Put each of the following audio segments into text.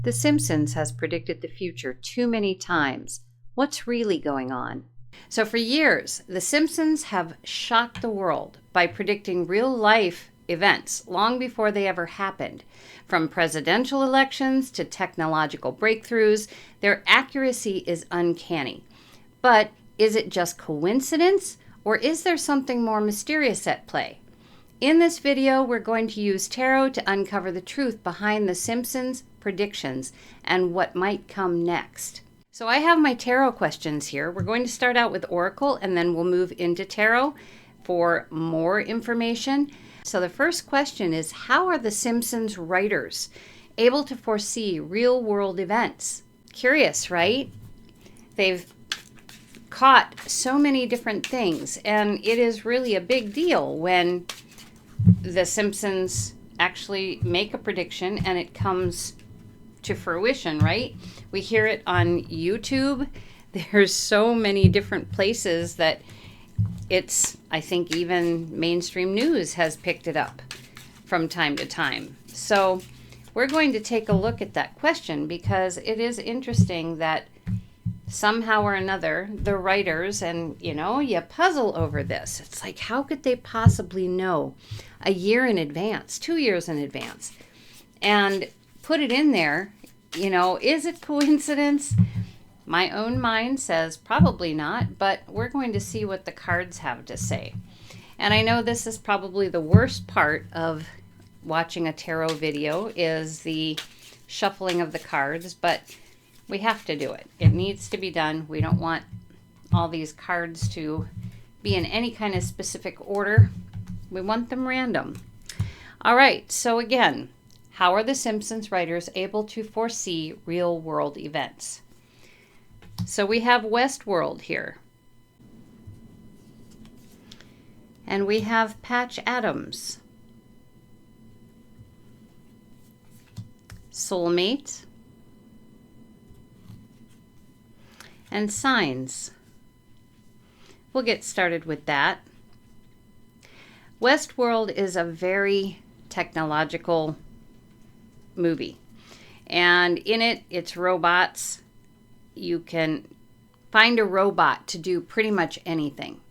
The Simpsons has predicted the future too many times. What's really going on? So for years, The Simpsons have shocked the world by predicting real-life events long before they ever happened. From presidential elections to technological breakthroughs, their accuracy is uncanny. But is it just coincidence, or is there something more mysterious at play? In this video, we're going to use tarot to uncover the truth behind The Simpsons' predictions and what might come next. So I have my tarot questions here. We're going to start out with Oracle and then we'll move into tarot for more information. So the first question is, how are The Simpsons writers able to foresee real-world events? Curious, right? They've caught so many different things, and it is really a big deal when The Simpsons actually make a prediction and it comes to fruition, right? We hear it on YouTube. There's so many different places that it's, I think even mainstream news has picked it up from time to time. So we're going to take a look at that question because it is interesting that somehow or another, the writers, and you puzzle over this. It's like, how could they possibly know a year in advance, 2 years in advance, and put it in there? Is it coincidence? My own mind says probably not, but we're going to see what the cards have to say. And I know this is probably the worst part of watching a tarot video, is the shuffling of the cards, but we have to do it. It needs to be done. We don't want all these cards to be in any kind of specific order. We want them random. All right, so again, how are the Simpsons writers able to foresee real-world events? So we have Westworld here. And we have Patch Adams. Soulmate. And signs. We'll get started with that. Westworld is a very technological movie. And in it, it's robots. You can find a robot to do pretty much anything.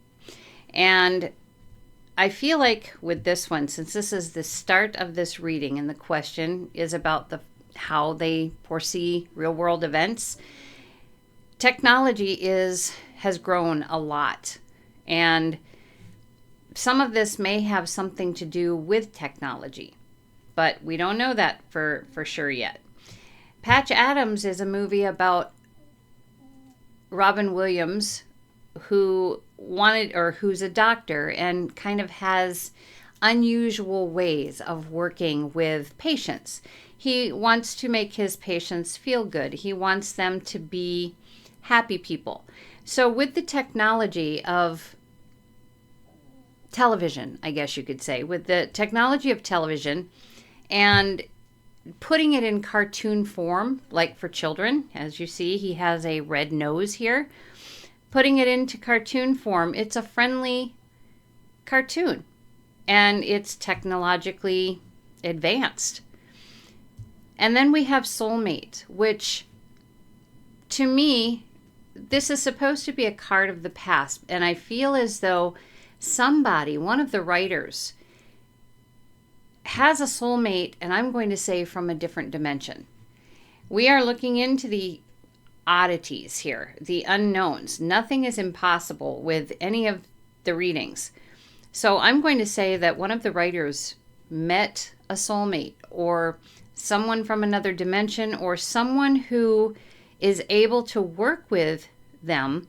And I feel like with this one, since this is the start of this reading and the question is about how they foresee real-world events, technology has grown a lot, and some of this may have something to do with technology, but we don't know that for sure yet. Patch Adams is a movie about Robin Williams, who's a doctor and kind of has unusual ways of working with patients. He wants to make his patients feel good. He wants them to be happy people. So with the technology of television, I guess you could say, with the technology of television and putting it in cartoon form, like for children, as you see, he has a red nose here. Putting it into cartoon form, it's a friendly cartoon, and it's technologically advanced. And then we have Soulmate, which, to me, this is supposed to be a card of the past, and I feel as though one of the writers, has a soulmate, and I'm going to say from a different dimension. We are looking into the oddities here, the unknowns. Nothing is impossible with any of the readings. So I'm going to say that one of the writers met a soulmate, or someone from another dimension, or someone who is able to work with them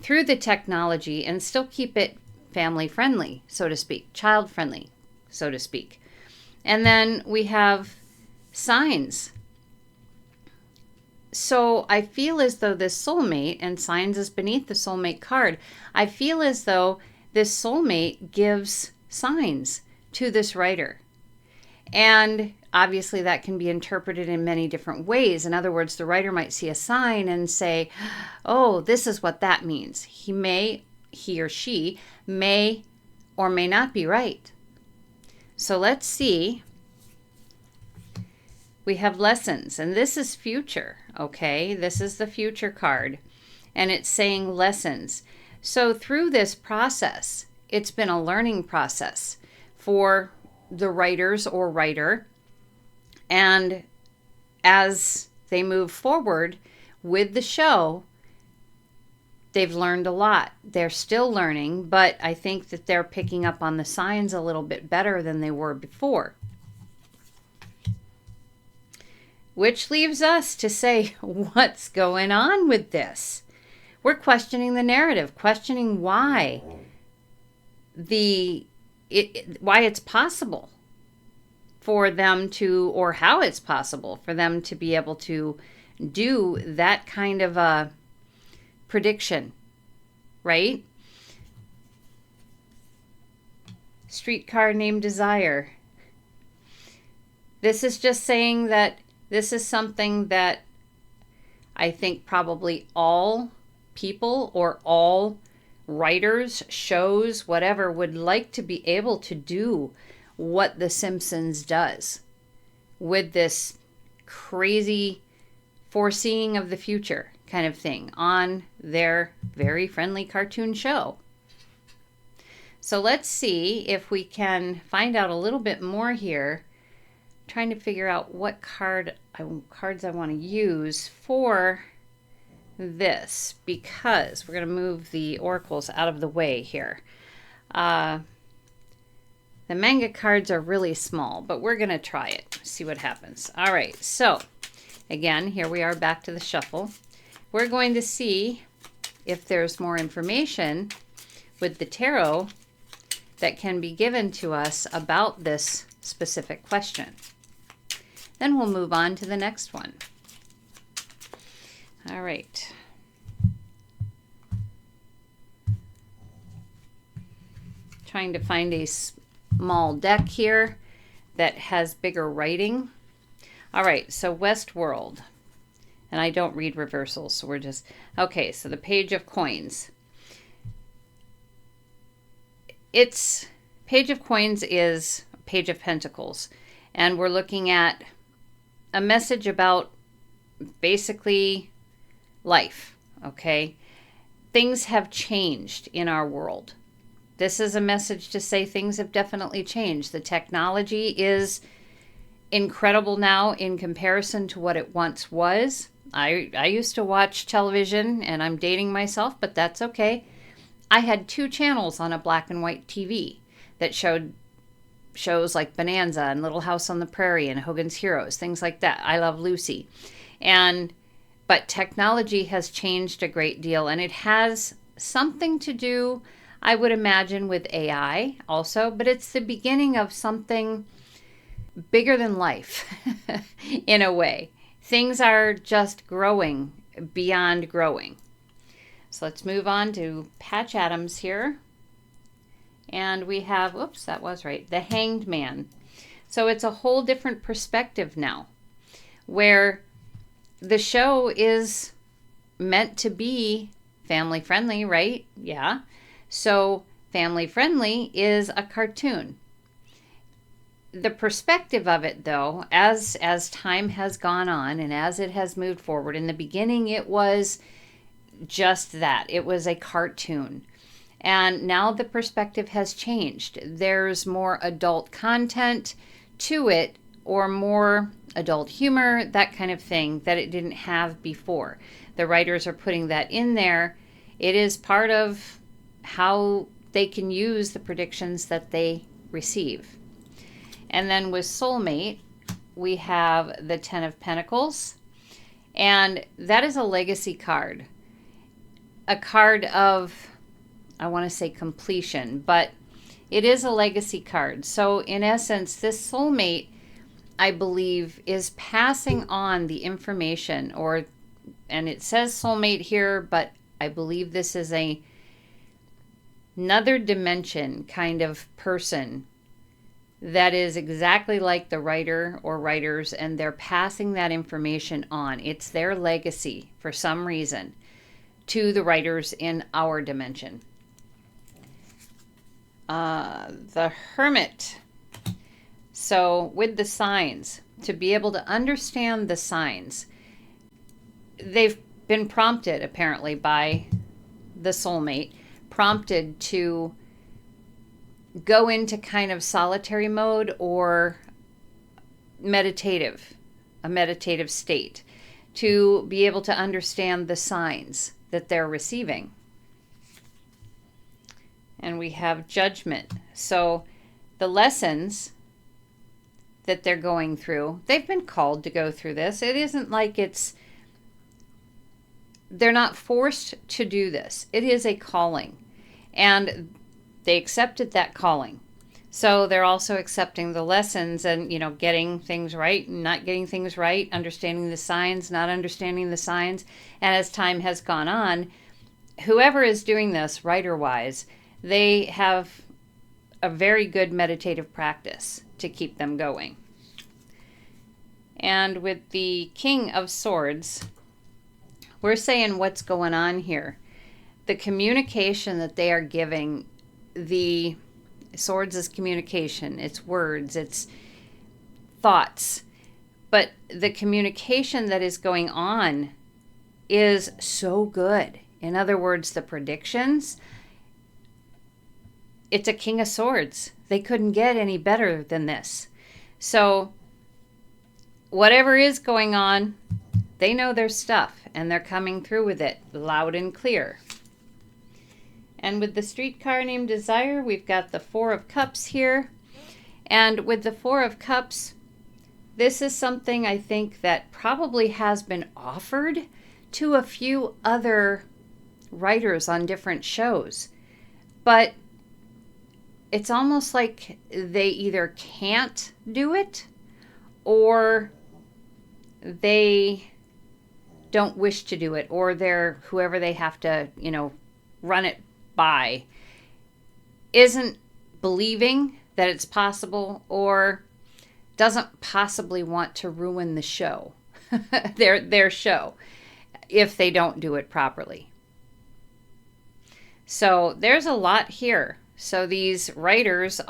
through the technology and still keep it family friendly, so to speak, child friendly, so to speak. And then we have signs. So I feel as though this soulmate, and signs is beneath the soulmate card, I feel as though this soulmate gives signs to this writer. And obviously that can be interpreted in many different ways. In other words, the writer might see a sign and say, oh, this is what that means. He or she may or may not be right. So let's see. we have lessons, and this is future, okay? This is the future card, and it's saying lessons. So through this process, it's been a learning process for the writers or writer, and as they move forward with the show, they've learned a lot. They're still learning, but I think that they're picking up on the signs a little bit better than they were before. Which leaves us to say, what's going on with this? We're questioning the narrative, questioning why why it's possible for them to, or how it's possible for them to be able to do that kind of a prediction, right? Streetcar named Desire. This is just saying that this is something that I think probably all people or all writers, shows, whatever, would like to be able to do what The Simpsons does with this crazy foreseeing of the future kind of thing on their very friendly cartoon show. So let's see if we can find out a little bit more here. I'm trying to figure out what cards I want to use for this, because we're going to move the oracles out of the way here. The manga cards are really small, but we're going to try it, see what happens. All right, so again, here we are back to the shuffle. We're going to see if there's more information with the tarot that can be given to us about this specific question. Then we'll move on to the next one. All right. Trying to find a small deck here that has bigger writing. All right, so Westworld. And I don't read reversals, so we're just... Okay, so the Page of Coins. Page of Coins is Page of Pentacles. And we're looking at a message about basically life, okay? Things have changed in our world. This is a message to say things have definitely changed. The technology is incredible now in comparison to what it once was. I used to watch television, and I'm dating myself, but that's okay. I had 2 channels on a black and white TV that showed shows like Bonanza and Little House on the Prairie and Hogan's Heroes, things like that. I Love Lucy. But technology has changed a great deal, and it has something to do, I would imagine, with AI also, but it's the beginning of something bigger than life in a way. Things are just growing beyond growing. So let's move on to Patch Adams here. And we have, oops, that was right, the Hanged Man. So it's a whole different perspective now, where the show is meant to be family friendly, right? Yeah. So family friendly is a cartoon. The perspective of it, though, as time has gone on and as it has moved forward, in the beginning it was just that. It was a cartoon. And now the perspective has changed. There's more adult content to it, or more adult humor, that kind of thing, that it didn't have before. The writers are putting that in there. It is part of how they can use the predictions that they receive. And then with Soulmate, we have the Ten of Pentacles. And that is a legacy card. A card of, I want to say completion, but it is a legacy card. So in essence, this soulmate, I believe, is passing on the information, and it says soulmate here, but I believe this is another dimension kind of person that is exactly like the writer or writers, and they're passing that information on. It's their legacy for some reason to the writers in our dimension. The Hermit. So with the signs, to be able to understand the signs. They've been prompted, apparently, by the soulmate, prompted to go into kind of solitary mode or a meditative state, to be able to understand the signs that they're receiving. And we have judgment. So the lessons that they're going through, they've been called to go through this. It isn't like they're not forced to do this. It is a calling. And they accepted that calling. So they're also accepting the lessons and, getting things right and not getting things right, understanding the signs, not understanding the signs. And as time has gone on, whoever is doing this, writer-wise, they have a very good meditative practice to keep them going. And with the King of Swords, we're saying what's going on here. The communication that they are giving, the Swords is communication, it's words, it's thoughts. But the communication that is going on is so good. In other words, the predictions, it's a King of Swords. They couldn't get any better than this. So whatever is going on, they know their stuff and they're coming through with it loud and clear. And with the streetcar named Desire, we've got the Four of Cups here. And with the Four of Cups, this is something I think that probably has been offered to a few other writers on different shows. But it's almost like they either can't do it or they don't wish to do it, or they're whoever they have to, run it by isn't believing that it's possible or doesn't possibly want to ruin the show, their show, if they don't do it properly. So there's a lot here. So these writers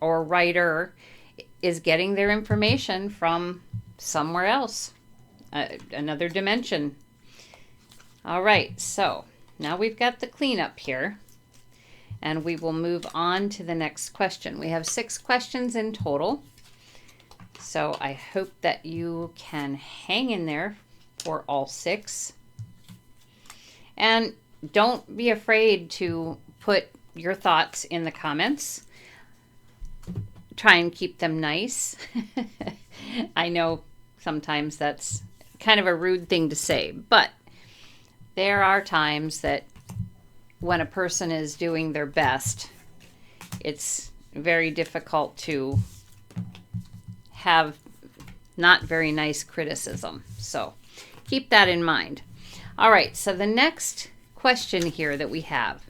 writer is getting their information from somewhere else, another dimension. All right, so now we've got the cleanup here, and we will move on to the next question. We have 6 questions in total, so I hope that you can hang in there for all 6. And don't be afraid to put your thoughts in the comments. Try and keep them nice. I know sometimes that's kind of a rude thing to say, but there are times that when a person is doing their best, it's very difficult to have not very nice criticism. So keep that in mind. All right, so the next question here that we have,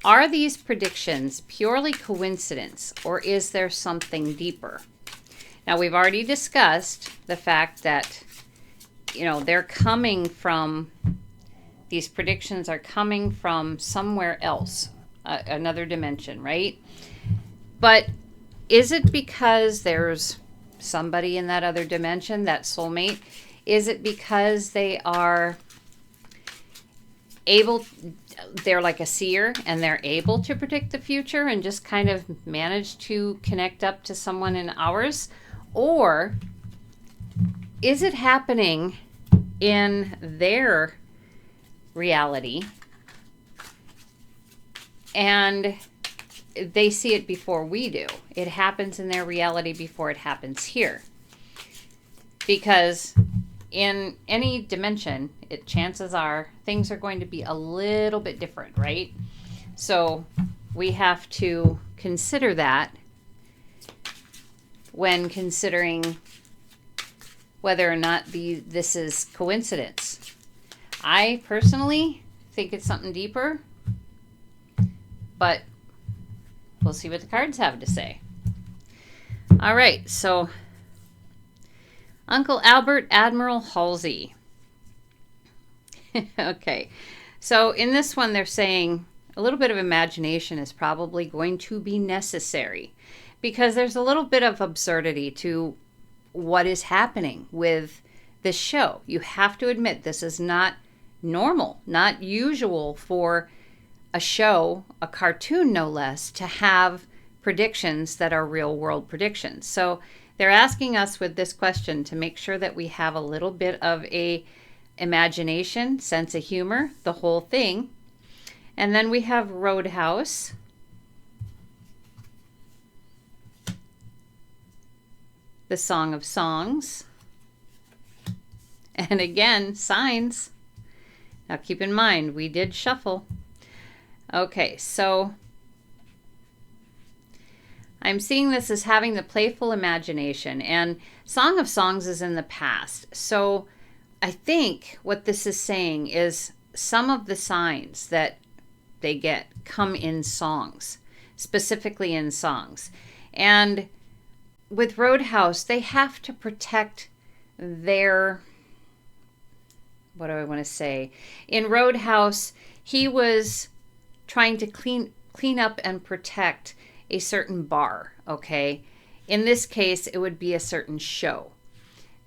are these predictions purely coincidence, or is there something deeper? Now, we've already discussed the fact that, they're coming from, these predictions are coming from somewhere else, another dimension, right? But is it because there's somebody in that other dimension, that soulmate? Is it because they are they're like a seer and they're able to predict the future and just kind of manage to connect up to someone in ours? Or is it happening in their reality and they see it before we do? It happens in their reality before it happens here. Because in any dimension, chances are things are going to be a little bit different, right? So we have to consider that when considering whether or not this is coincidence. I personally think it's something deeper, but we'll see what the cards have to say. All right, so Uncle Albert, Admiral Halsey. Okay, so in this one they're saying a little bit of imagination is probably going to be necessary because there's a little bit of absurdity to what is happening with this show. You have to admit this is not normal, not usual for a show, a cartoon no less, to have predictions that are real world predictions. So they're asking us with this question to make sure that we have a little bit of a imagination, sense of humor, the whole thing. And then we have Roadhouse. The Song of Songs. And again, signs. Now keep in mind, we did shuffle. Okay, so I'm seeing this as having the playful imagination, and Song of Songs is in the past. So I think what this is saying is some of the signs that they get come in songs, specifically in songs. And with Roadhouse, they have to protect their, what do I want to say? In Roadhouse, he was trying to clean up and protect a certain bar, okay? In this case, it would be a certain show.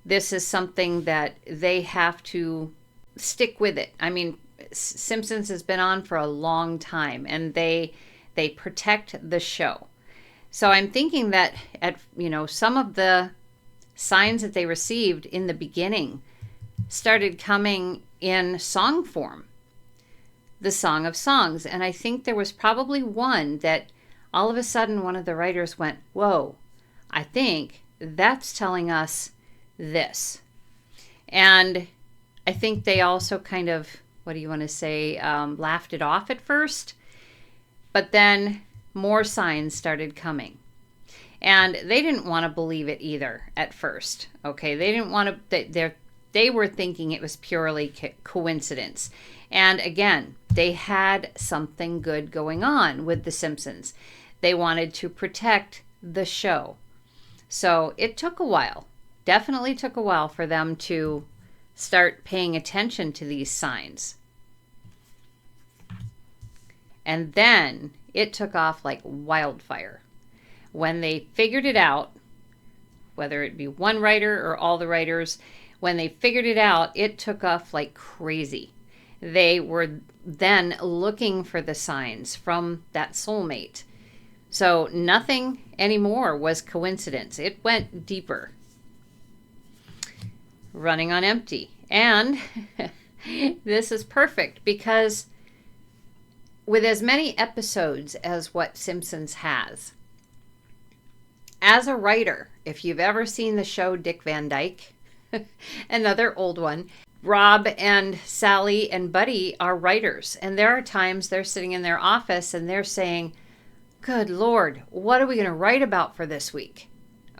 This is something that they have to stick with it. I mean, Simpsons has been on for a long time, and they protect the show. So I'm thinking that some of the signs that they received in the beginning started coming in song form, the Song of Songs. And I think there was probably one that all of a sudden one of the writers went, whoa, I think that's telling us this. And I think they also kind of, laughed it off at first, but then more signs started coming. And they didn't want to believe it either at first. Okay, they didn't want to, they were thinking it was purely coincidence. And again, they had something good going on with The Simpsons. They wanted to protect the show. So it took a while, definitely took a while for them to start paying attention to these signs. And then it took off like wildfire. When they figured it out, whether it be one writer or all the writers, when they figured it out, it took off like crazy. They were then looking for the signs from that soulmate. So nothing anymore was coincidence. It went deeper. Running on empty. And this is perfect because with as many episodes as what Simpsons has, as a writer, if you've ever seen the show Dick Van Dyke, another old one, Rob and Sally and Buddy are writers. And there are times they're sitting in their office and they're saying, good Lord, what are we going to write about for this week?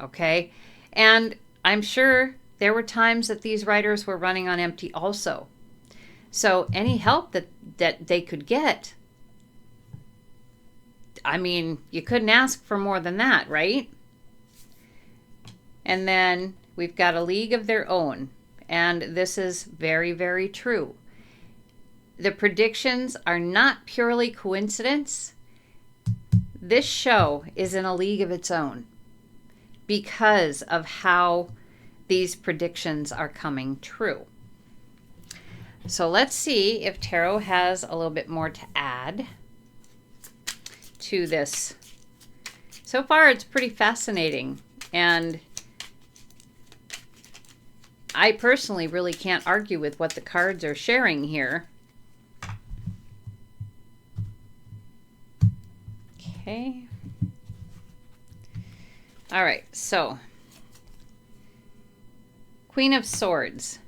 Okay. And I'm sure there were times that these writers were running on empty also. So any help that they could get, I mean, you couldn't ask for more than that, right? And then we've got A League of Their Own. And this is very, very true. The predictions are not purely coincidence. This show is in a league of its own because of how these predictions are coming true. So let's see if Tarot has a little bit more to add to this. So far, it's pretty fascinating. And I personally really can't argue with what the cards are sharing here. Okay. All right, so Queen of Swords.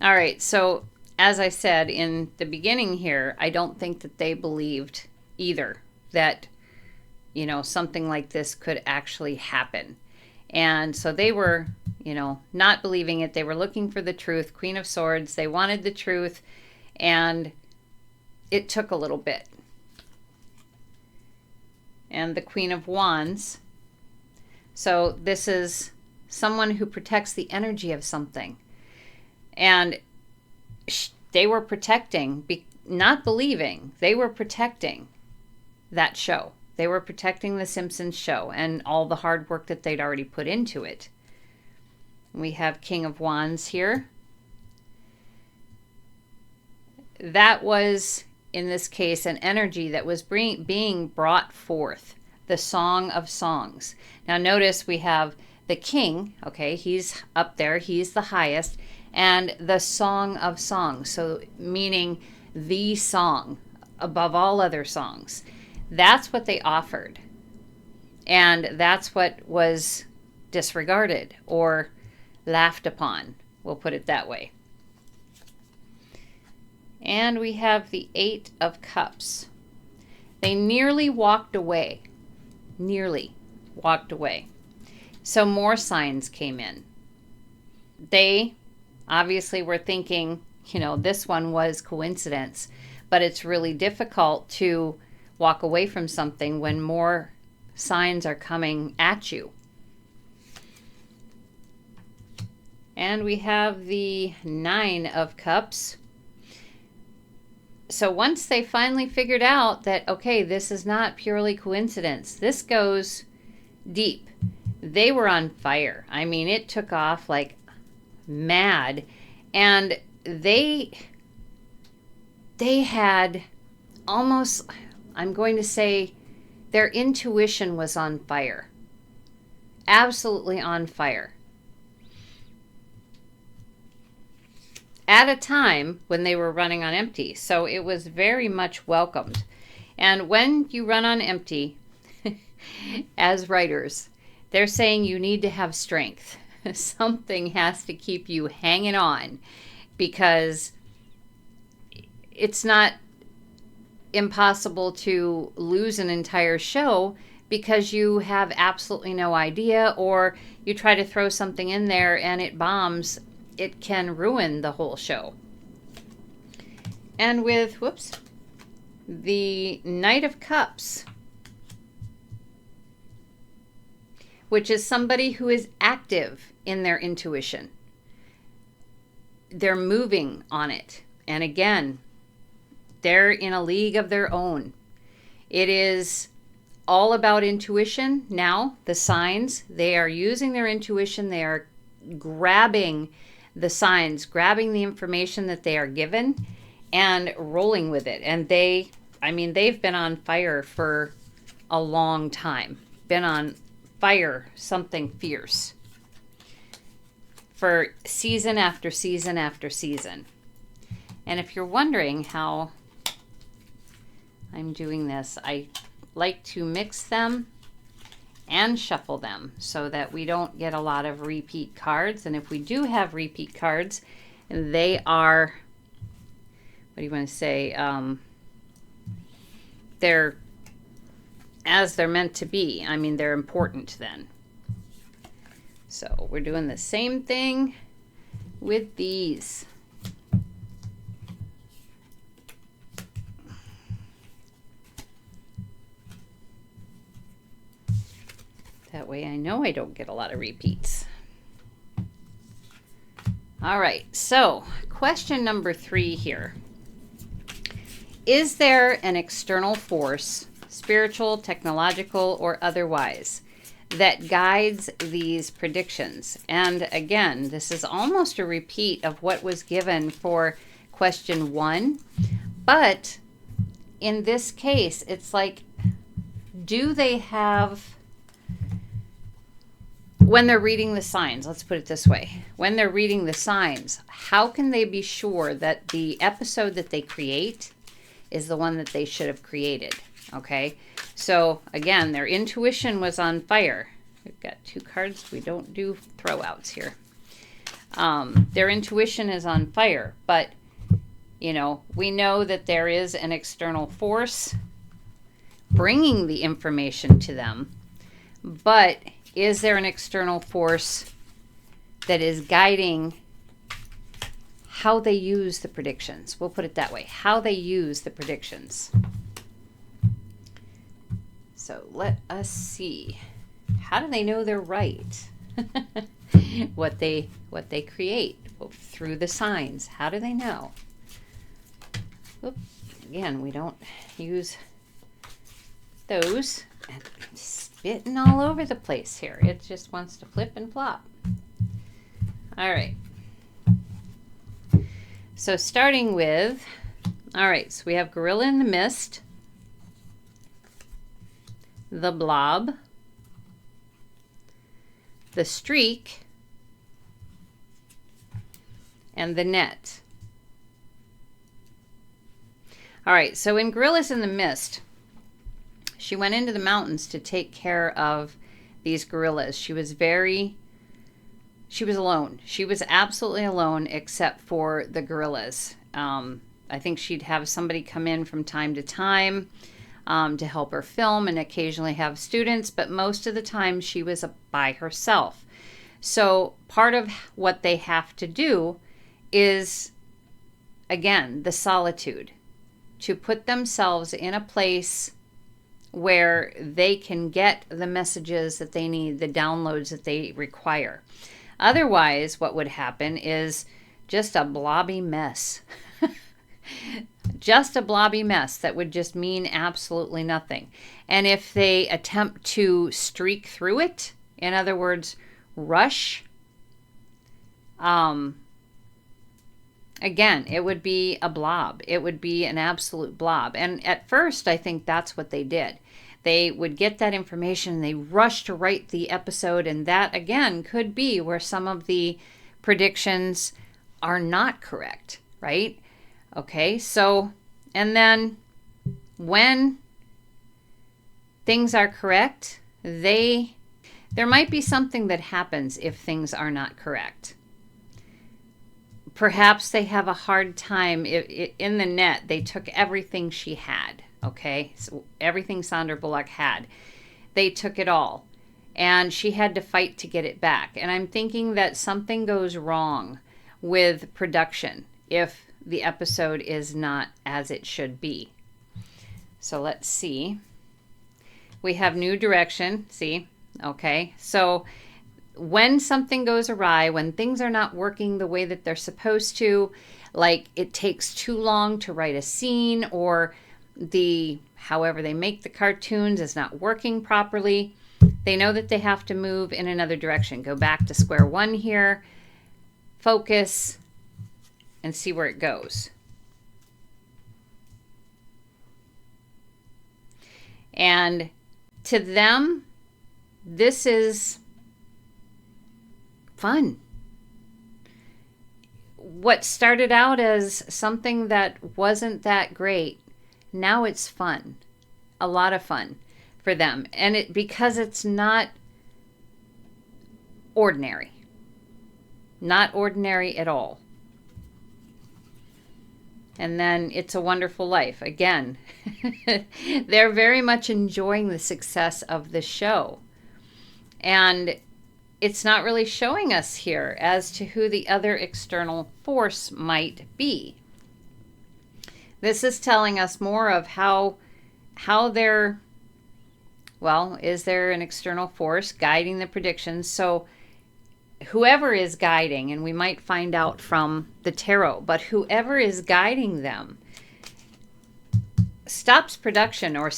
All right, so as I said in the beginning here, I don't think that they believed either that, something like this could actually happen. And so they were, not believing it. They were looking for the truth. Queen of Swords, they wanted the truth, and it took a little bit. And the Queen of Wands. So this is someone who protects the energy of something. And they were protecting, not believing, they were protecting that show. They were protecting the Simpsons show and all the hard work that they'd already put into it. We have King of Wands here. That was, in this case, an energy that was being brought forth. The Song of Songs. Now notice we have the king, okay, he's up there, he's the highest, and the Song of Songs, so meaning the song above all other songs. That's what they offered. And that's what was disregarded or laughed upon. We'll put it that way. And we have the Eight of Cups. They nearly walked away. Nearly walked away. So more signs came in. They obviously were thinking, this one was coincidence, but it's really difficult to walk away from something when more signs are coming at you. And we have the Nine of Cups. So once they finally figured out that, okay, this is not purely coincidence, this goes deep. They were on fire. I mean, it took off like mad. And they had almost, I'm going to say, their intuition was on fire. Absolutely on fire. At a time when they were running on empty. So it was very much welcomed. And when you run on empty, as writers, they're saying you need to have strength. Something has to keep you hanging on, because it's not impossible to lose an entire show because you have absolutely no idea, or you try to throw something in there and it bombs. It can ruin the whole show. And with, the Knight of Cups, which is somebody who is active in their intuition. They're moving on it. And again, they're in a league of their own. It is all about intuition. Now, the signs, they are using their intuition. They are grabbing the signs, grabbing the information that they are given and rolling with it. And they've been on fire for a long time. Been on fire, something fierce, for season after season after season. And if you're wondering how I'm doing this, I like to mix them and shuffle them so that we don't get a lot of repeat cards. And if we do have repeat cards, they are, what do you want to say, they're as they're meant to be. I mean, they're important then. So we're doing the same thing with these. That way I know I don't get a lot of repeats. All right, so question number 3 here. Is there an external force, spiritual, technological, or otherwise, that guides these predictions? And again, this is almost a repeat of what was given for question 1. But in this case, it's like, do they have, when they're reading the signs, let's put it this way, when they're reading the signs, how can they be sure that the episode that they create is the one that they should have created? Okay, so again, their intuition was on fire. We've got 2 cards. We don't do throwouts here. Their intuition is on fire, but we know that there is an external force bringing the information to them. But is there an external force that is guiding how they use the predictions? We'll put it that way, how they use the predictions. So let us see. How do they know they're right? what they create through the signs. How do they know? Oops. Again, we don't use those. And I'm spitting all over the place here. It just wants to flip and flop. All right. So starting with, all right, so we have gorilla in the mist, the blob, the streak, and the net. All right, so in Gorillas in the Mist, she went into the mountains to take care of these gorillas. She was alone. She was absolutely alone except for the gorillas. I think she'd have somebody come in from time to time to help her film and occasionally have students, but most of the time she was by herself. So part of what they have to do is, again, the solitude, to put themselves in a place where they can get the messages that they need, the downloads that they require. Otherwise, what would happen is just a blobby mess. Just a blobby mess that would just mean absolutely nothing. And if they attempt to streak through it, in other words, rush, again, it would be a blob. It would be an absolute blob. And at first, I think that's what they did. They would get that information and they rush to write the episode. And that, again, could be where some of the predictions are not correct, right? Okay, so, and then when things are correct, there might be something that happens if things are not correct. Perhaps they have a hard time. In the net, they took everything she had, okay? So everything Sandra Bullock had. They took it all. And she had to fight to get it back. And I'm thinking that something goes wrong with production if the episode is not as it should be. So let's see. We have new direction. See? Okay. So when something goes awry, when things are not working the way that they're supposed to, like it takes too long to write a scene, or however they make the cartoons is not working properly, they know that they have to move in another direction. Go back to square one here, focus, and see where it goes. And to them, this is fun. What started out as something that wasn't that great, now it's fun. A lot of fun for them. And because it's not ordinary. Not ordinary at all. And then It's a Wonderful Life. Again, they're very much enjoying the success of the show. And it's not really showing us here as to who the other external force might be. This is telling us more of how they're, well, is there an external force guiding the predictions? So whoever is guiding, and we might find out from the tarot, but whoever is guiding them stops production or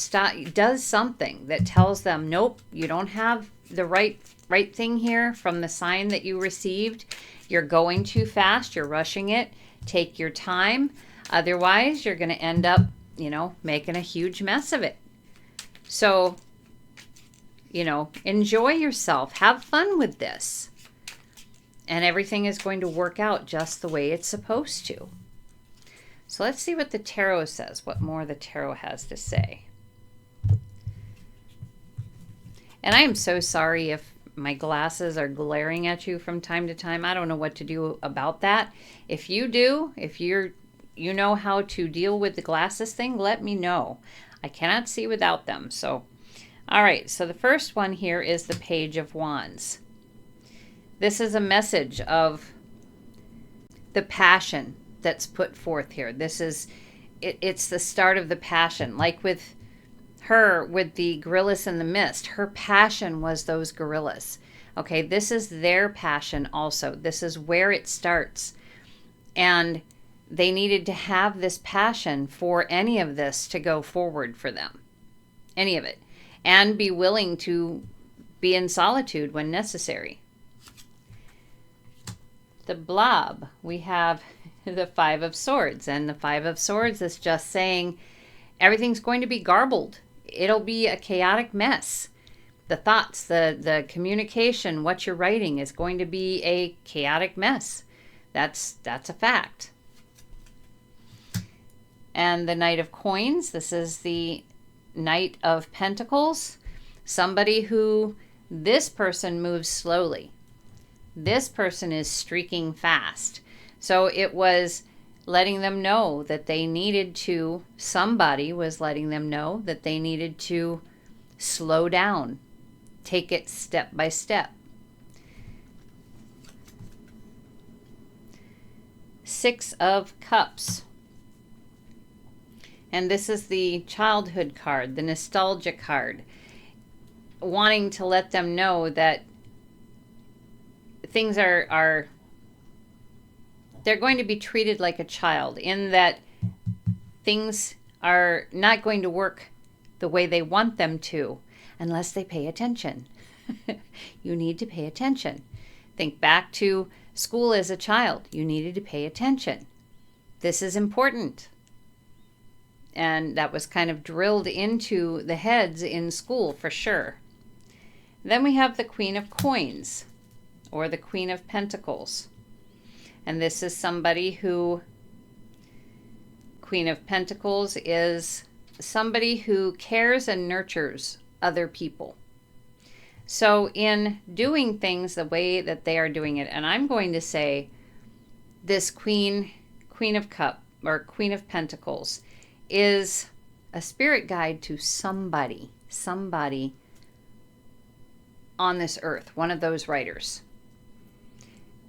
does something that tells them, nope, you don't have the right thing here from the sign that you received. You're going too fast. You're rushing it. Take your time. Otherwise, you're going to end up, making a huge mess of it. So, enjoy yourself. Have fun with this. And everything is going to work out just the way it's supposed to. So let's see what the tarot says, what more the tarot has to say. And I am so sorry if my glasses are glaring at you from time to time. I don't know what to do about that. If you do, if you know how to deal with the glasses thing, let me know. I cannot see without them. So, all right. So the first one here is the Page of Wands. This is a message of the passion that's put forth here. It's the start of the passion. Like with her, with the gorillas in the mist, her passion was those gorillas. Okay, this is their passion also. This is where it starts. And they needed to have this passion for any of this to go forward for them. Any of it. And be willing to be in solitude when necessary. the blob, we have the Five of Swords. And the Five of Swords is just saying everything's going to be garbled. It'll be a chaotic mess. The thoughts, the communication, what you're writing is going to be a chaotic mess. That's a fact. And the Knight of Coins, this is the Knight of Pentacles. Somebody who, this person moves slowly. This person is streaking fast. So it was letting them know that they needed to, somebody was letting them know that they needed to slow down. Take it step by step. Six of Cups. And this is the childhood card, the nostalgia card. Wanting to let them know that things are they're going to be treated like a child, in that things are not going to work the way they want them to unless they pay attention. You need to pay attention. Think back to school as a child. You needed to pay attention. This is important. And that was kind of drilled into the heads in school for sure. Then we have the Queen of Coins, or the Queen of Pentacles. And this is somebody who, Queen of Pentacles is somebody who cares and nurtures other people. So in doing things the way that they are doing it, and I'm going to say this Queen of Cup, or Queen of Pentacles, is a spirit guide to somebody on this earth, one of those writers.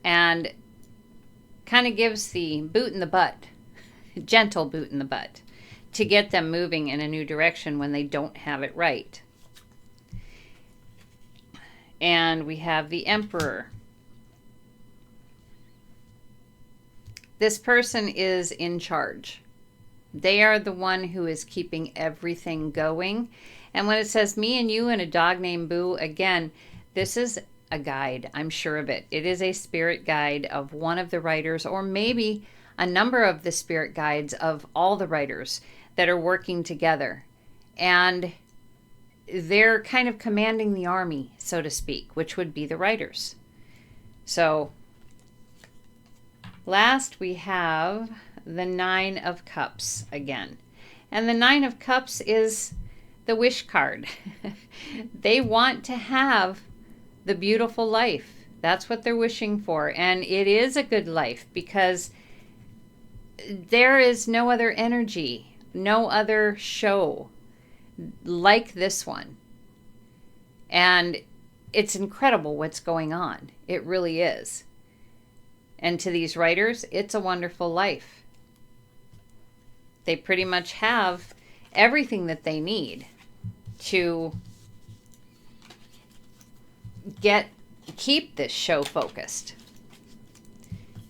And kind of gives the boot in the butt, gentle boot in the butt, to get them moving in a new direction when they don't have it right. And we have the Emperor. This person is in charge. They are the one who is keeping everything going. And when it says me and you and a dog named Boo, again, this is a guide. I'm sure of it. It is a spirit guide of one of the writers, or maybe a number of the spirit guides of all the writers that are working together. And they're kind of commanding the army, so to speak, which would be the writers. So last we have the Nine of Cups again. And the Nine of Cups is the wish card. They want to have the beautiful life. That's what they're wishing for. And it is a good life, because there is no other energy, no other show like this one. And it's incredible what's going on. It really is. And to these writers, it's a wonderful life. They pretty much have everything that they need to keep this show focused.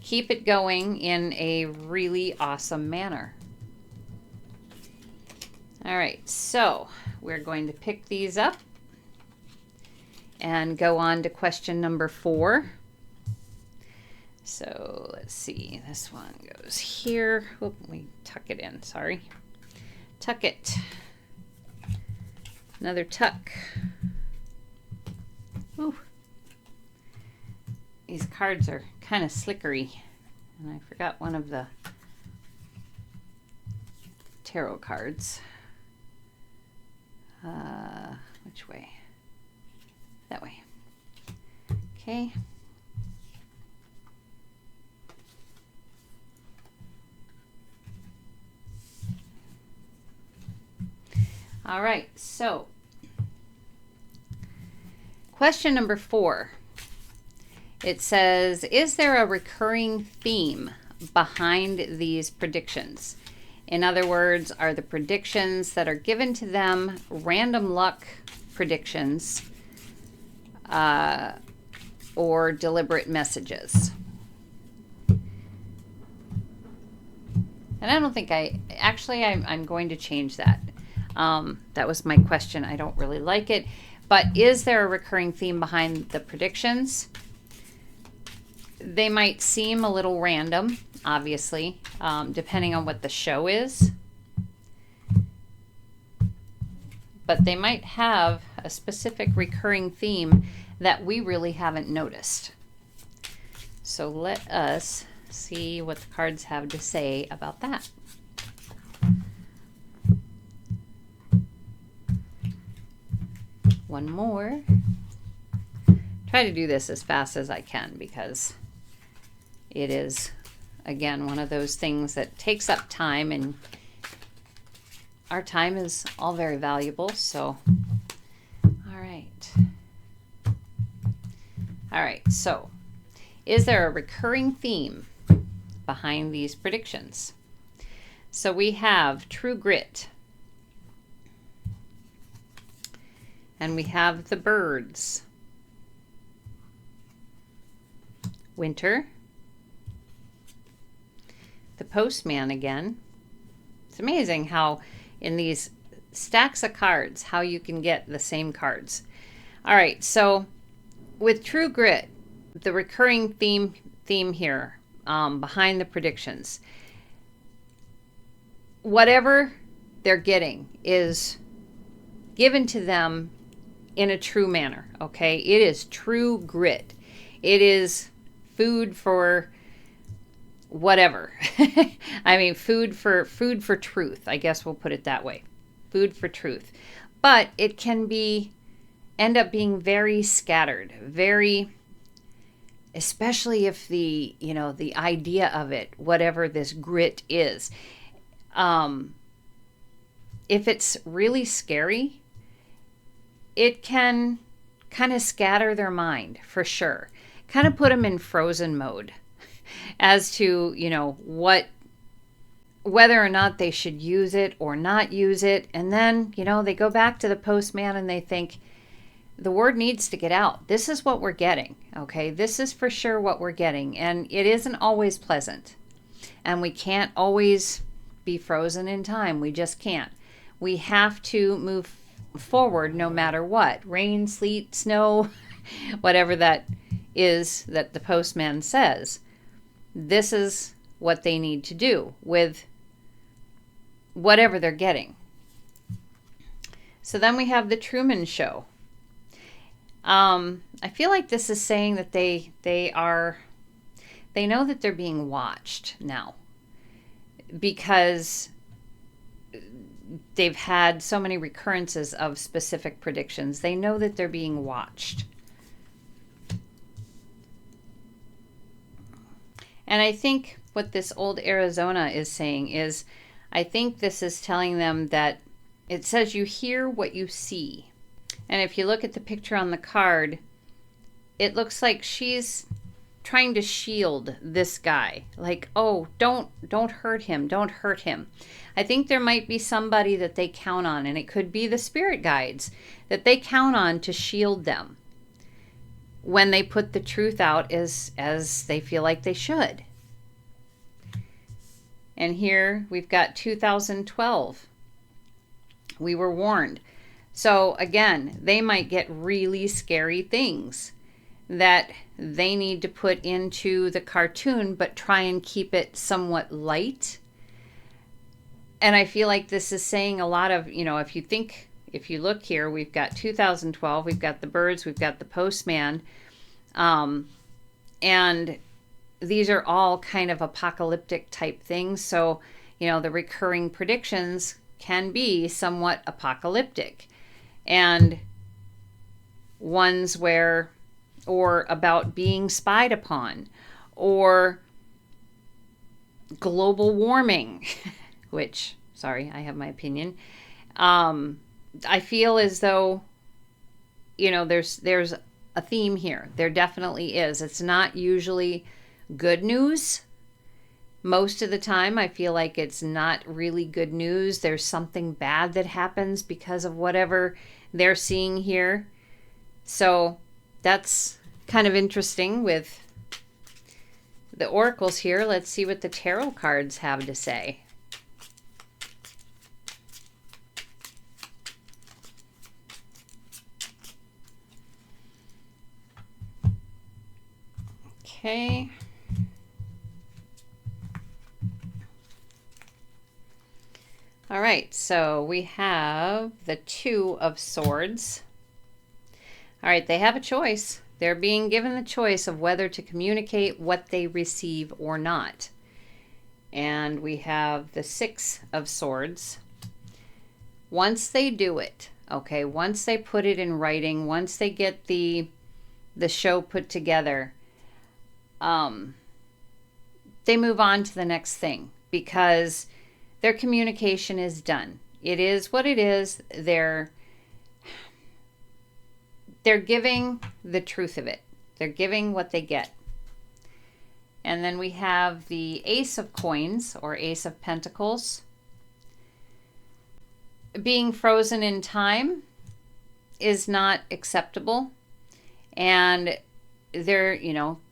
Keep it going in a really awesome manner. All right, so we're going to pick these up and go on to question number 4. So let's see, this one goes here. Oop, we tuck it in, sorry. Tuck it. Another tuck. Ooh. These cards are kind of slickery. And I forgot one of the tarot cards. Which way? That way. Okay. All right, so question number 4. It says, is there a recurring theme behind these predictions? In other words, are the predictions that are given to them random luck predictions or deliberate messages? And I don't think I'm going to change that. That was my question. I don't really like it. But is there a recurring theme behind the predictions? They might seem a little random, obviously, depending on what the show is. But they might have a specific recurring theme that we really haven't noticed. So let us see what the cards have to say about that. One more. Try to do this as fast as I can because it is, again, one of those things that takes up time, and our time is all very valuable. So, all right. All right, so is there a recurring theme behind these predictions? So we have true grit. And we have the birds. Winter. The postman again. It's amazing how in these stacks of cards, how you can get the same cards. All right, so with true grit, the recurring theme here behind the predictions, whatever they're getting is given to them in a true manner, okay? It is true grit. It is food for whatever. I mean, food for truth. I guess we'll put it that way. Food for truth. But it can end up being very scattered, very, especially if the idea of it, whatever this grit is, if it's really scary, it can kind of scatter their mind for sure. Kind of put them in frozen mode as to, whether or not they should use it or not use it. And then, they go back to the postman and they think, the word needs to get out. This is what we're getting, okay? This is for sure what we're getting. And it isn't always pleasant. And we can't always be frozen in time. We just can't. We have to move forward no matter what. Rain, sleet, snow, whatever that is that the postman says. This is what they need to do with whatever they're getting. So then we have the Truman Show. I feel like this is saying that they know that they're being watched now because they've had so many recurrences of specific predictions. They know that they're being watched. And I think what this old Arizona is saying is, I think this is telling them that it says you hear what you see. And if you look at the picture on the card, it looks like she's trying to shield this guy. Like, oh, don't hurt him. Don't hurt him. I think there might be somebody that they count on, and it could be the spirit guides that they count on to shield them when they put the truth out as they feel like they should. And here we've got 2012. We were warned. So again, they might get really scary things that they need to put into the cartoon, but try and keep it somewhat light. And I feel like this is saying a lot of, if you look here, we've got 2012, we've got the birds, we've got the postman, and these are all kind of apocalyptic type things. So, the recurring predictions can be somewhat apocalyptic, and ones or about being spied upon, or global warming, which, sorry, I have my opinion. I feel as though, there's a theme here. There definitely is. It's not usually good news. Most of the time, I feel like it's not really good news. There's something bad that happens because of whatever they're seeing here. So that's kind of interesting with the oracles here. Let's see what the tarot cards have to say. Okay. All right, so we have the Two of Swords. All right, they have a choice. They're being given the choice of whether to communicate what they receive or not. And we have the Six of Swords. Once they do it, okay, once they put it in writing, once they get the show put together, they move on to the next thing because their communication is done. It is what it is. They're giving the truth of it. They're giving what they get. And then we have the Ace of Coins or Ace of Pentacles. Being frozen in time is not acceptable. And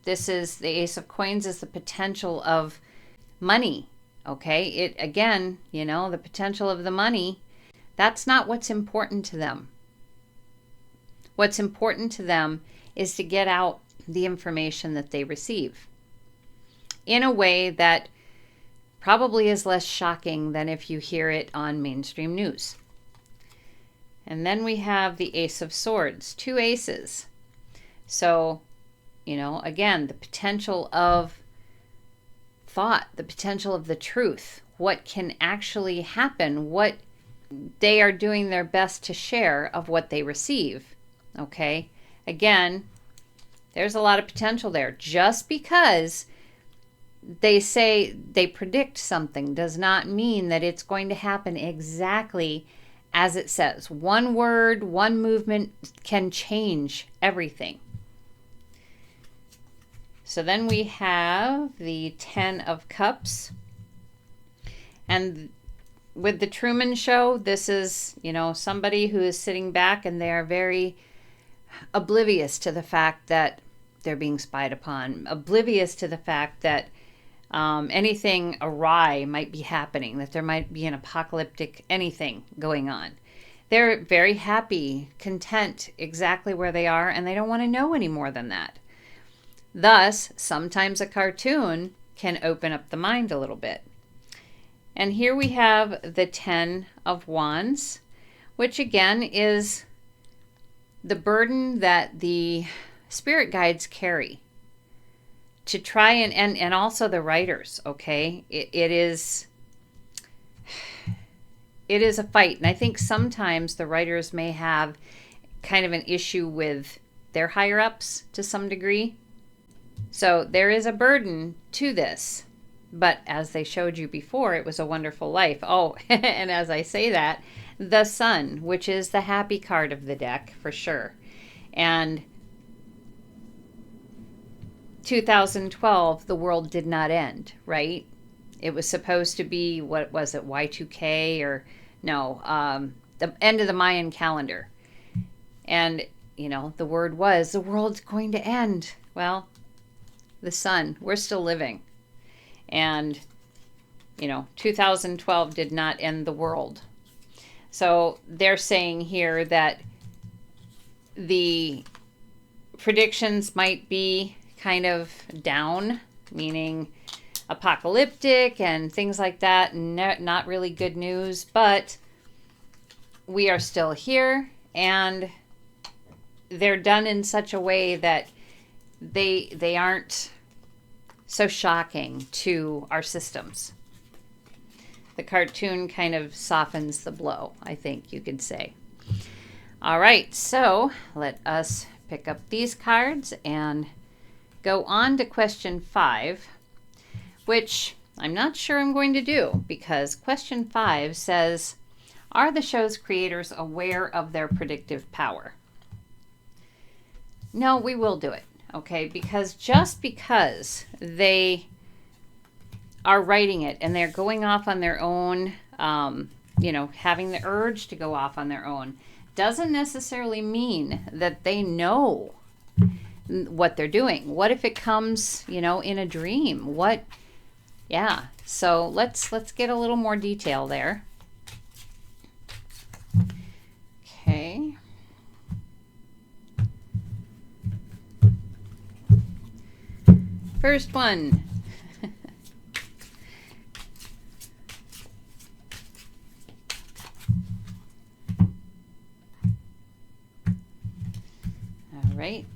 this is the Ace of Coins is the potential of money. Okay, it again, the potential of the money, that's not what's important to them. What's important to them is to get out the information that they receive in a way that probably is less shocking than if you hear it on mainstream news. And then we have the Ace of Swords, two aces. So, again, the potential of thought, the potential of the truth, what can actually happen, what they are doing their best to share of what they receive. Okay, again, there's a lot of potential there. Just because they say they predict something does not mean that it's going to happen exactly as it says. One word, one movement can change everything. So then we have the Ten of Cups. And with the Truman Show, this is, somebody who is sitting back and they are very oblivious to the fact that they're being spied upon, oblivious to the fact that anything awry might be happening, that there might be an apocalyptic anything going on. They're very happy, content exactly where they are, and they don't want to know any more than that. Thus, sometimes a cartoon can open up the mind a little bit. And here we have the Ten of Wands, which again is the burden that the spirit guides carry to try and also the writers, okay? It is a fight. And I think sometimes the writers may have kind of an issue with their higher ups to some degree. So there is a burden to this. But as they showed you before, it was a wonderful life. Oh, and as I say that, the Sun, which is the happy card of the deck for sure. And 2012, the world did not end, right? It was supposed to be, what was it, Y2K or no, the end of the Mayan calendar. And, the word was the world's going to end. Well, the Sun, we're still living. And, 2012 did not end the world. So they're saying here that the predictions might be kind of down, meaning apocalyptic and things like that, not really good news, but we are still here, and they're done in such a way that they aren't so shocking to our systems. The cartoon kind of softens the blow, I think you could say. All right, so let us pick up these cards and go on to question 5, which I'm not sure I'm going to do, because question 5 says, are the show's creators aware of their predictive power? No, we will do it, okay? Because just because they are writing it and they're going off on their own, having the urge to go off on their own, doesn't necessarily mean that they know what they're doing. What if it comes, in a dream? Yeah. So let's get a little more detail there. Okay. First one. All right.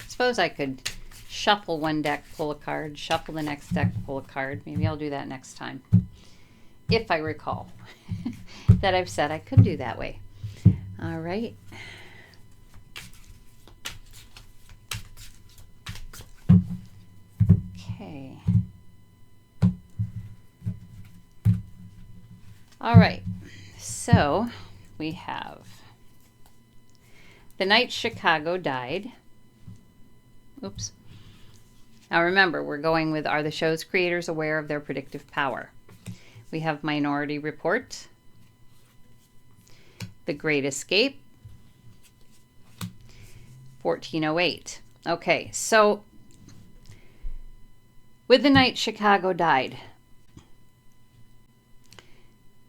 Suppose I could shuffle one deck, pull a card, shuffle the next deck, pull a card. Maybe I'll do that next time. If I recall that I've said I could do that way. All right. Okay. All right. So we have the night Chicago died. Oops. Now remember, we're going with, are the show's creators aware of their predictive power? We have Minority Report, The Great Escape, 1408. Okay, so with the night Chicago died,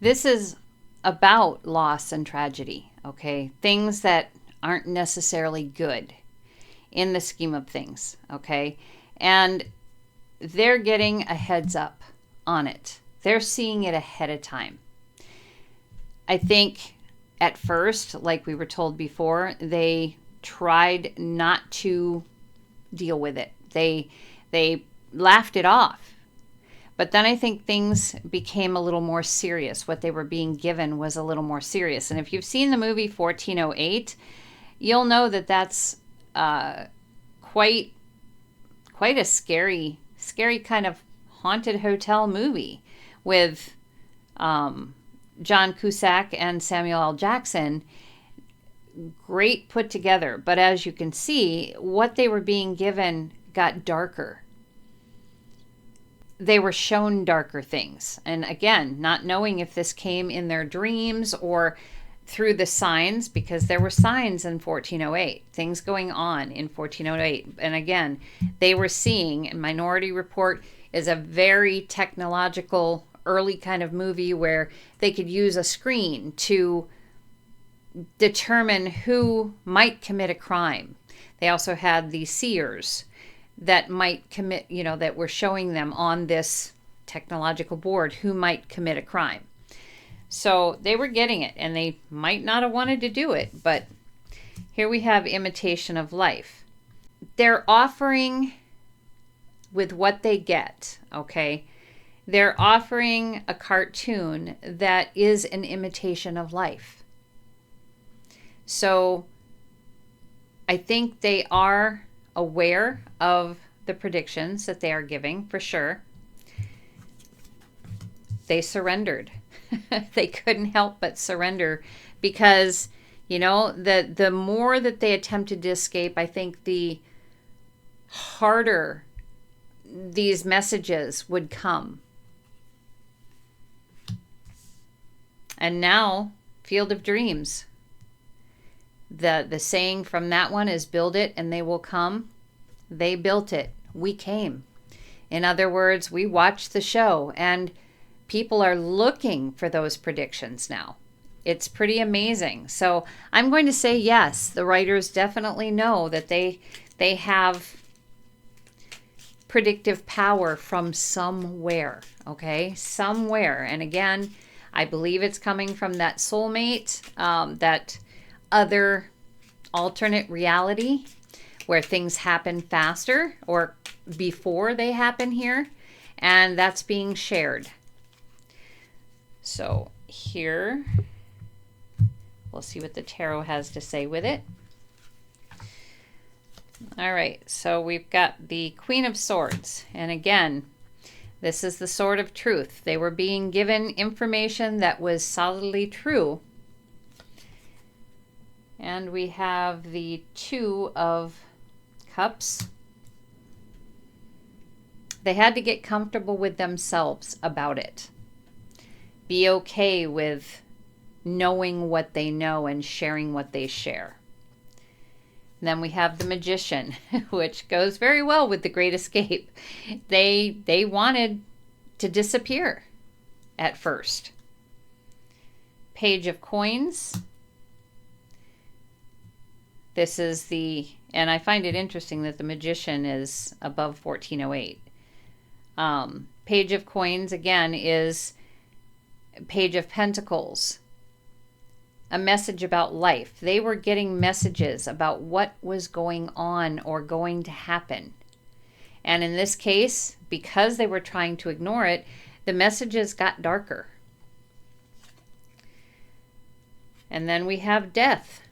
this is about loss and tragedy, okay? Things that aren't necessarily good in the scheme of things, okay? And they're getting a heads up on it. They're seeing it ahead of time. I think at first, like we were told before, they tried not to deal with it. They laughed it off. But then I think things became a little more serious. What they were being given was a little more serious. And if you've seen the movie 1408, you'll know that that's quite a scary kind of haunted hotel movie with John Cusack and Samuel L. Jackson. Great put together. But as you can see, what they were being given got darker. They were shown darker things. And again, not knowing if this came in their dreams or through the signs, because there were signs in 1408, things going on in 1408. And again, they were seeing, and Minority Report is a very technological, early kind of movie where they could use a screen to determine who might commit a crime. They also had the seers that might commit, that were showing them on this technological board who might commit a crime. So they were getting it, and they might not have wanted to do it, but here we have Imitation of Life. They're offering with what they get, okay? They're offering a cartoon that is an imitation of life. So I think they are aware of the predictions that they are giving, for sure. They surrendered. They couldn't help but surrender because, the more that they attempted to escape, I think the harder these messages would come. And now, Field of Dreams. The saying from that one is build it and they will come. They built it. We came. In other words, we watched the show and people are looking for those predictions now. It's pretty amazing. So I'm going to say yes, the writers definitely know that they have predictive power from somewhere, okay? Somewhere. And again, I believe it's coming from that soulmate, that other alternate reality where things happen faster or before they happen here, and that's being shared. So here, we'll see what the tarot has to say with it. All right, so we've got the Queen of Swords, and again, this is the sword of truth. They were being given information that was solidly true. And we have the Two of Cups. They had to get comfortable with themselves about it. Be okay with knowing what they know and sharing what they share. And then we have the Magician, which goes very well with the Great Escape. They wanted to disappear at first. Page of Coins. This is and I find it interesting that the magician is above 1408. Page of coins, again, is Page of Pentacles. A message about life. They were getting messages about what was going on or going to happen. And in this case, because they were trying to ignore it, the messages got darker. And then we have death.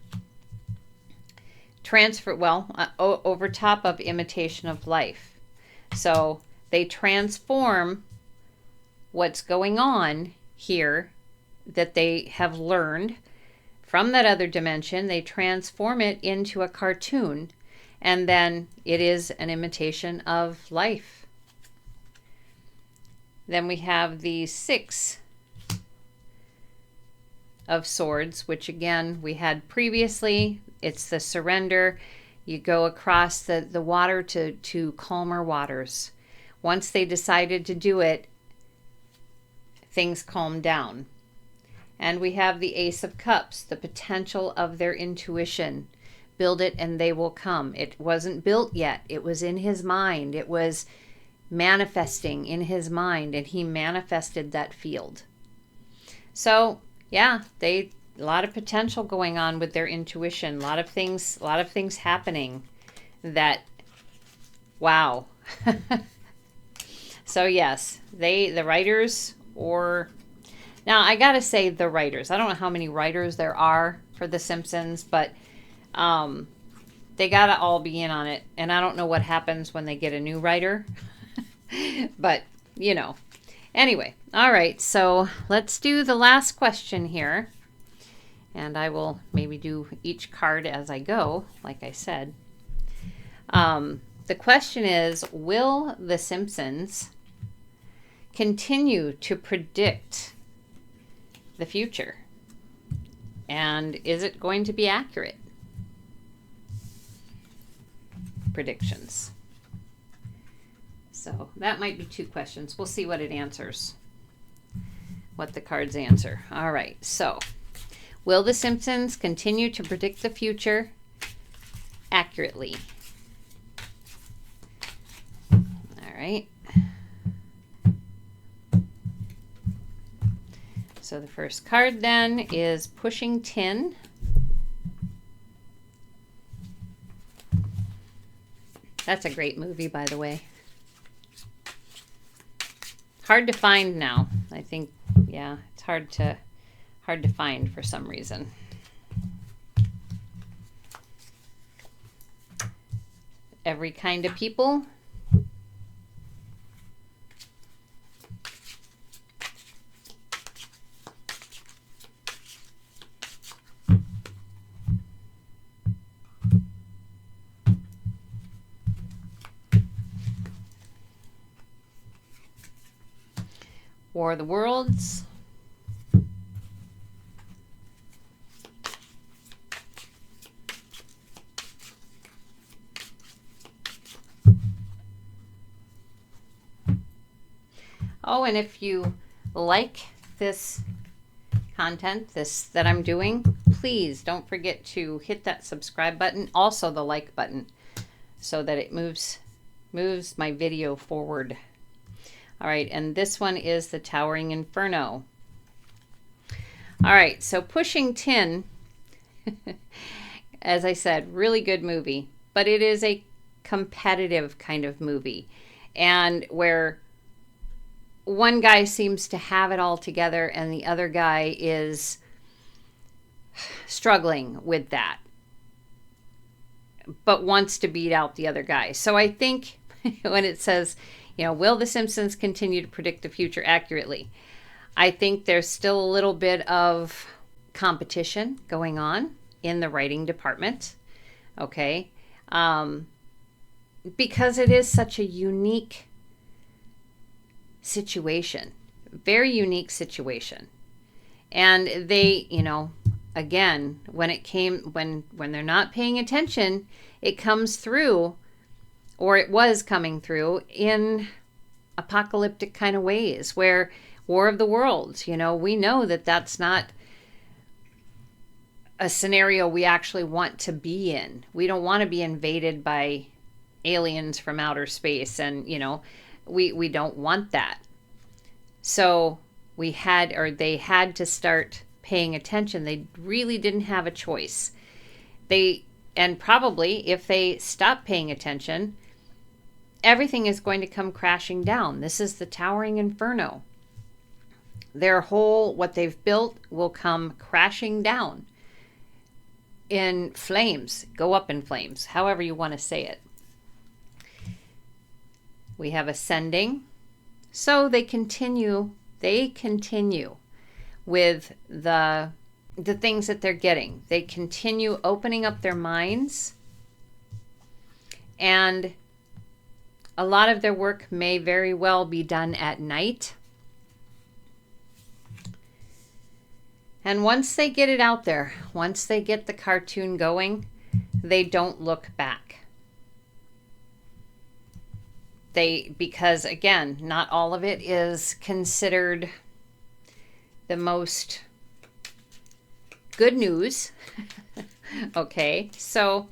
Over top of imitation of life. So they transform what's going on here that they have learned from that other dimension. They transform it into a cartoon, and then it is an imitation of life. Then we have the Six of Swords, which again we had previously. It's the surrender. You go across the water to calmer waters. Once they decided to do it, things calmed down. And we have the Ace of Cups, the potential of their intuition. Build it and they will come. It wasn't built yet. It was in his mind. It was manifesting in his mind, and he manifested that field. So, yeah, a lot of potential going on with their intuition. A lot of things happening that, wow. So yes, the writers, or now I gotta say the writers. I don't know how many writers there are for The Simpsons, but they gotta all be in on it. And I don't know what happens when they get a new writer, but you know. Anyway, all right. So let's do the last question here, and I will maybe do each card as I go, like I said. The question is, will The Simpsons continue to predict the future? And is it going to be accurate? Predictions. So that might be two questions. We'll see what it answers, what the cards answer. All right. So will The Simpsons continue to predict the future accurately? All right. So the first card then is Pushing Tin. That's a great movie, by the way. Hard to find now. I think, yeah, it's hard to find for some reason. Every Kind of People. War of the Worlds. Oh, and if you like this content, that I'm doing, please don't forget to hit that subscribe button, also the like button, so that it moves my video forward. All right, and this one is the Towering Inferno. All right, so Pushing Tin, as I said, really good movie, but it is a competitive kind of movie, and where one guy seems to have it all together and the other guy is struggling with that, but wants to beat out the other guy. So I think when it says, will The Simpsons continue to predict the future accurately? I think there's still a little bit of competition going on in the writing department. Okay. Because it is such a unique situation, very unique situation. And they, again, when they're not paying attention, it comes through, or it was coming through in apocalyptic kind of ways, where War of the Worlds, we know that that's not a scenario we actually want to be in. We don't want to be invaded by aliens from outer space, and we don't want that. So they had to start paying attention. They really didn't have a choice. And probably if they stop paying attention, everything is going to come crashing down. This is the towering inferno. What they've built will come crashing down in flames, go up in flames, however you want to say it. We have ascending. So they continue with the things that they're getting. They continue opening up their minds, and a lot of their work may very well be done at night. And once they get it out there, once they get the cartoon going, they don't look back. Because again, not all of it is considered the most good news. Okay, so,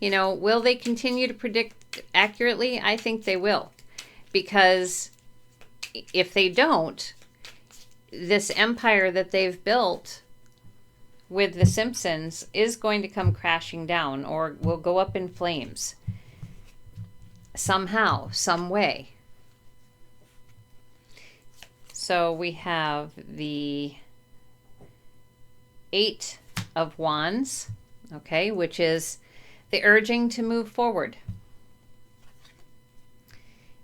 will they continue to predict accurately? I think they will. Because if they don't, this empire that they've built with the Simpsons is going to come crashing down, or will go up in flames. Somehow, some way. So we have the 8 of Wands, okay, which is the urging to move forward.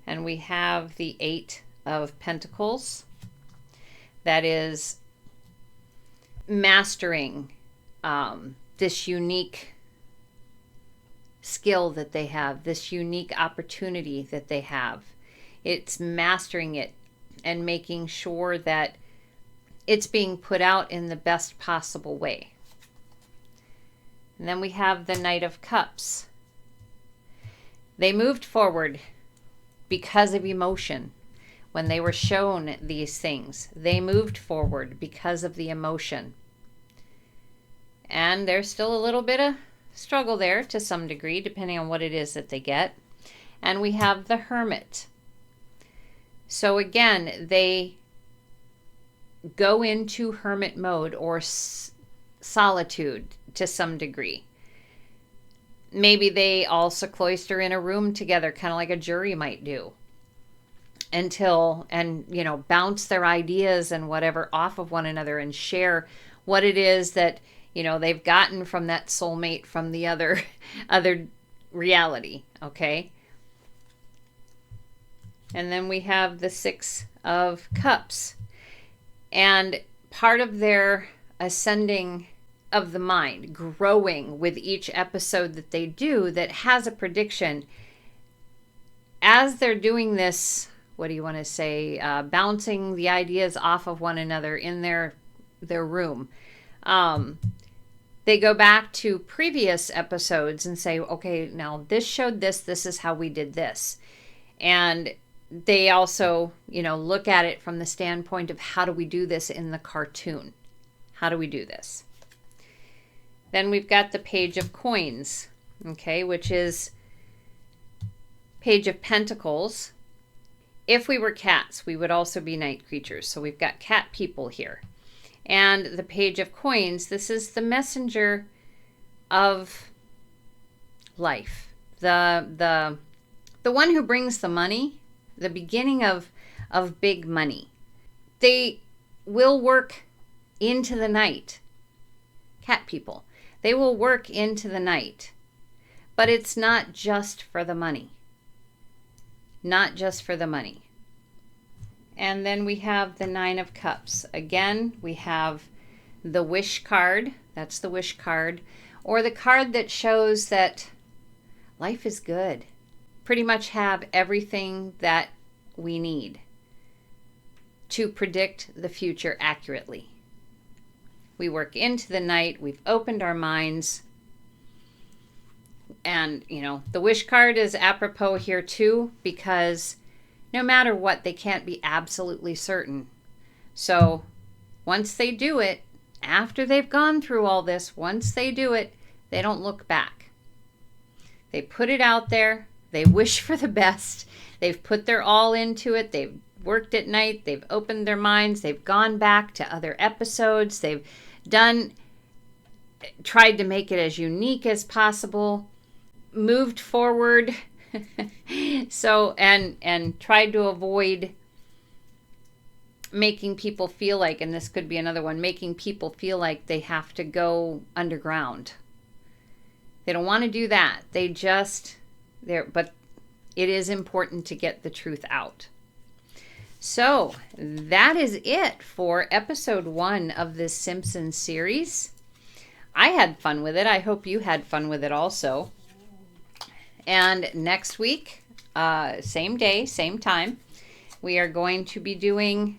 And we have the 8 of Pentacles. That is mastering this unique skill that they have, this unique opportunity that they have. It's mastering it and making sure that it's being put out in the best possible way. And then we have the Knight of Cups. They moved forward because of emotion. When they were shown these things, they moved forward because of the emotion. And there's still a little bit of struggle there to some degree, depending on what it is that they get. And we have the Hermit. So again, they go into hermit mode or solitude to some degree. Maybe they also cloister in a room together, kind of like a jury might do, bounce their ideas and whatever off of one another and share what it is that they've gotten from that soulmate from the other reality. Okay. And then we have the 6 of Cups, and part of their ascending of the mind, growing with each episode that they do that has a prediction. As they're doing this, what do you want to say, bouncing the ideas off of one another in their room, they go back to previous episodes and say, okay, now this showed this is how we did this. And they also, look at it from the standpoint of how do we do this in the cartoon? How do we do this? Then we've got the Page of Coins, okay, which is Page of Pentacles. If we were cats, we would also be night creatures. So we've got cat people here. And the Page of Coins, this is the messenger of life. The one who brings the money, the beginning of big money. They will work into the night. Cat people. They will work into the night. But it's not just for the money. Not just for the money. And then we have the 9 of Cups. Again, we have the Wish card. That's the Wish card. Or the card that shows that life is good. Pretty much have everything that we need to predict the future accurately. We work into the night. We've opened our minds. And, the Wish card is apropos here too, because no matter what, they can't be absolutely certain. So once they do it, after they've gone through all this, once they do it, they don't look back. They put it out there. They wish for the best. They've put their all into it. They've worked at night. They've opened their minds. They've gone back to other episodes. They've tried to make it as unique as possible, moved forward. So, and tried to avoid making people feel like, and this could be another one, making people feel like they have to go underground. They don't want to do that. But it is important to get the truth out. So that is it for episode 1 of this Simpsons series. I had fun with it. I hope you had fun with it also. And next week, same day, same time, we are going to be doing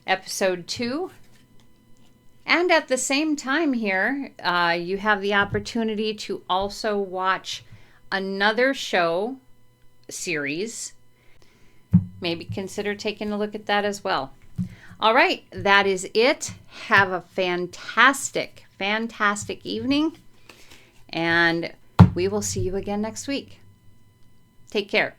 episode 2. And at the same time here, you have the opportunity to also watch another show series. Maybe consider taking a look at that as well. All right, that is it. Have a fantastic, fantastic evening. And we will see you again next week. Take care.